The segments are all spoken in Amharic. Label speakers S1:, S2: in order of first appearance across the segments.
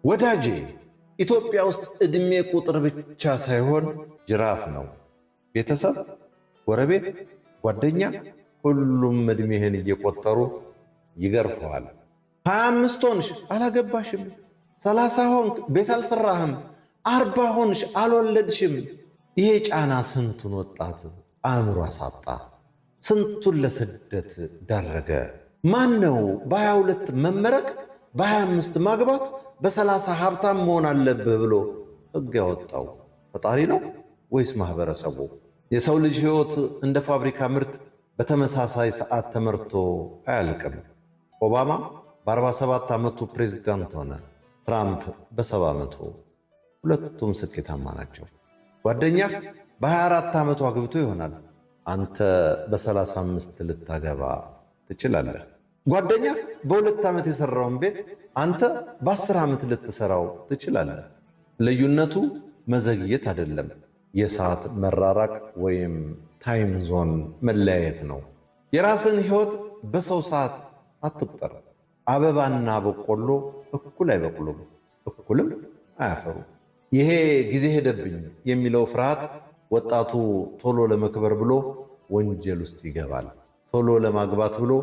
S1: ወዳጄ ኢትዮጵያ ውስጥ ዕድሜ ቁጥር ብቻ ሳይሆን ጅራፍ ነው። ቤተሰብ፣ ጎረቤት፣ ጓደኛ ሁሉም ዕድሜህን እየቆጠሩ ይገርፈዋል። 25 ሆንሽ አላገባሽም፣ 30 ሆንክ ቤት አልሰራህም፣ 40 ሆንሽ አልወለድሽም። ይሄ ጫና ስንቱን ወጣት አእምሮ አሳጣ፣ ስንቱን ለስደት ዳረገ። ማን ነው በ22 መመረቅ፣ በ25 ማግባት፣ በ30 ሀብታም መሆን አለብህ ብሎ ሕግ ያወጣው? ፈጣሪ ነው ወይስ ማህበረሰቡ? የሰው ልጅ ሕይወት እንደ ፋብሪካ ምርት በተመሳሳይ ሰዓት ተመርቶ አያልቅም። ኦባማ በ47 ዓመቱ ፕሬዝዳንት ሆነ፣ ትራምፕ በ70 ዓመቱ። ሁለቱም ስኬታማ ናቸው። ጓደኛህ በ24 ዓመቱ አግብቶ ይሆናል፣ አንተ በ35 ልታገባ ትችላለህ። ጓደኛህ በ2 ዓመት የሠራውን ቤት አንተ በ10 ዓመት ልትሠራው ትችላለህ። ልዩነቱ መዘግየት አይደለም፣ የሰዓት መራራቅ ወይም ታይም ዞን መለያየት ነው። የራስን ሕይወት በሰው ሰዓት አትቁጠር። አበባና በቆሎ እኩል አይበቅሉም፣ እኩልም አያፈሩ። ይሄ ጊዜ ሄደብኝ የሚለው ፍርሃት ወጣቱ ቶሎ ለመክበር ብሎ ወንጀል ውስጥ ይገባል። ቶሎ ለማግባት ብሎ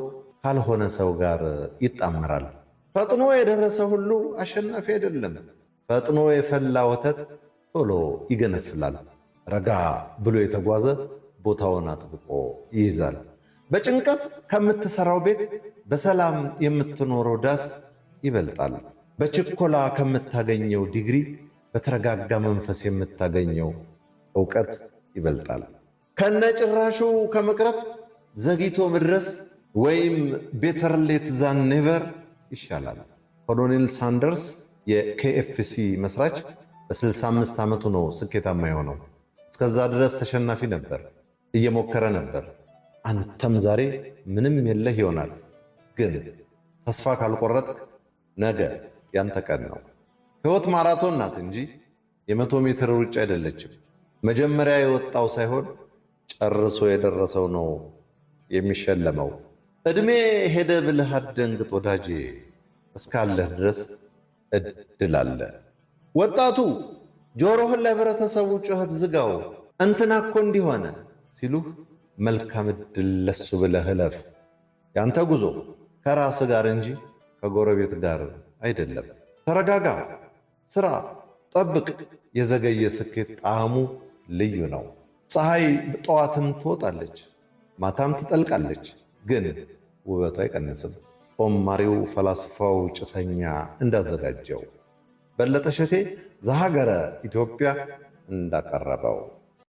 S1: ካልሆነ ሰው ጋር ይጣመራል። ፈጥኖ የደረሰ ሁሉ አሸናፊ አይደለም። ፈጥኖ የፈላ ወተት ቶሎ ይገነፍላል። ረጋ ብሎ የተጓዘ ቦታውን አጥብቆ ይይዛል። በጭንቀት ከምትሰራው ቤት በሰላም የምትኖረው ዳስ ይበልጣል። በችኮላ ከምታገኘው ዲግሪ በተረጋጋ መንፈስ የምታገኘው ዕውቀት ይበልጣል። ከነጭራሹ ከመቅረት ዘግይቶ መድረስ ወይም ቤተር ሌት ዛን ኔቨር ይሻላል። ኮሎኔል ሳንደርስ የኬኤፍሲ መስራች በ65 ዓመቱ ነው ስኬታማ የሆነው። እስከዛ ድረስ ተሸናፊ ነበር፣ እየሞከረ ነበር። አንተም ዛሬ ምንም የለህ ይሆናል፣ ግን ተስፋ ካልቆረጥክ ነገ ያንተ ቀን ነው። ሕይወት ማራቶን ናት እንጂ የ100 ሜትር ሩጫ አይደለችም። መጀመሪያ የወጣው ሳይሆን ጨርሶ የደረሰው ነው የሚሸለመው። ዕድሜ ሄደ ብለህ አትደንግጥ ወዳጄ፣ እስካለህ ድረስ ዕድል አለ። ወጣቱ ጆሮህን ለህብረተሰቡ ጩኸት ዝጋው። እንትና እኮ እንዲሆነ ሲሉህ መልካም ዕድል ለሱ ብለህ እለፍ። ያንተ ጉዞ ከራስ ጋር እንጂ ከጎረቤት ጋር አይደለም። ተረጋጋ፣ ሥራ፣ ጠብቅ። የዘገየ ስኬት ጣዕሙ ልዩ ነው። ፀሐይ ጠዋትም ትወጣለች፣ ማታም ትጠልቃለች፣ ግን ውበቱ አይቀንስም። ጦማሪው ፈላስፋው ጭሰኛ እንዳዘጋጀው በለጠ ሸቴ ዘሀገረ ኢትዮጵያ እንዳቀረበው